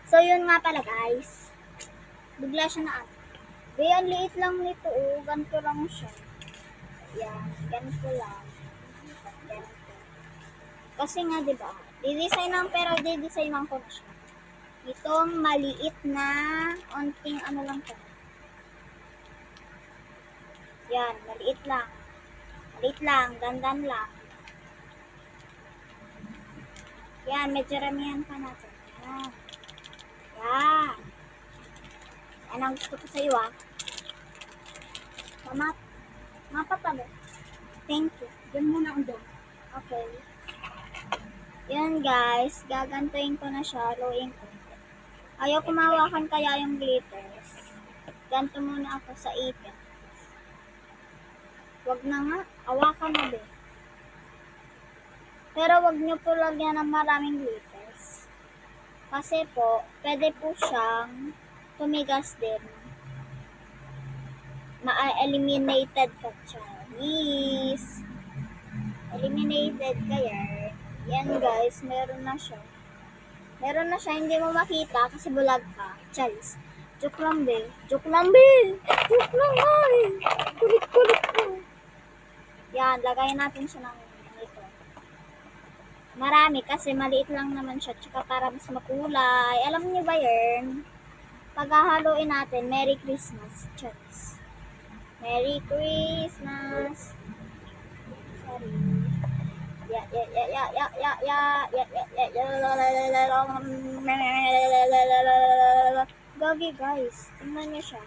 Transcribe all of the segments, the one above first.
So, yun nga pala guys. Bigla siya na ang liit lang nito, oh. Ganito lang siya. Yan, ganito lang. Ganito. Kasi nga, diba, didesignan ko na siya. Itong maliit na, onting ano lang to. Yan, maliit lang. Maliit lang, dandan lang. Yan, medyo ramihan pa natin. Yan. Yan. Yan ang gusto ko sa iyo, ah. Mapapalo. Thank you. Diyan muna ang dog. Okay. Yan guys, gagantuin ko na siya, haluin ko. Ayaw kumawakan kaya yung glitters. Ganto muna ako sa ipin. Wag na nga, awakan na din. Pero wag nyo po lagyan ng maraming glitters. Kasi po, pwede po siyang tumigas din. Ma-eliminated ka, Chinese. Eliminated kaya. Yan guys, meron na siya. Meron na siya, hindi mo makita kasi bulag ka. Charis. Joke lang, be. Joke lang, be. Joke lang, ay. Kulit-kulit ko. Yan, lagayin natin siya ng ito. Marami kasi maliit lang naman siya. Tsaka para mas makulay. Alam niyo ba yun? Paghahaluin natin, Merry Christmas. Charis. Merry Christmas. Sorry. Gagi guys, tingnan niyo siya.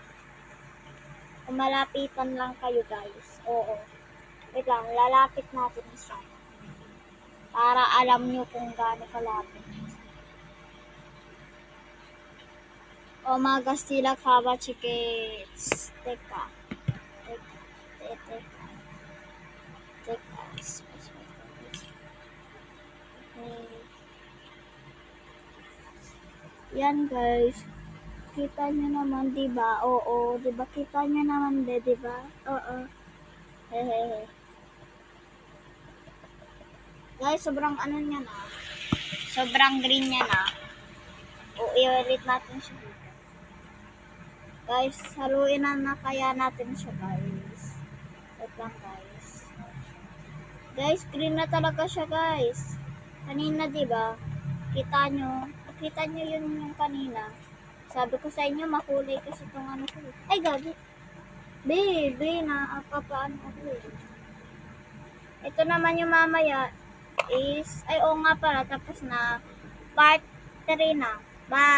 Kumalapitan lang kayo guys. Oo. Wait lang, lalapit natin siya. Para alam niyo kung gaano kalapit. Omega sila kaba chickens. Teka. Yan guys. Kita nyo naman, diba? Oo, diba? Kita nyo naman, diba? Oo. Hehehe. Guys, sobrang ano niya na. Sobrang green niya na. O, i-edit natin siya dito. Guys, haluin na kaya natin siya, guys. Wait lang, guys. Guys, green na talaga siya, guys. Kanina, diba? Kita nyo yun yung kanina. Sabi ko sa inyo, makulay kasi itong ano ko. Ay, gagi. Baby, paano ako eh. Ito naman yung mamaya is, ay, oo nga pala, tapos na part 3 na. Bye!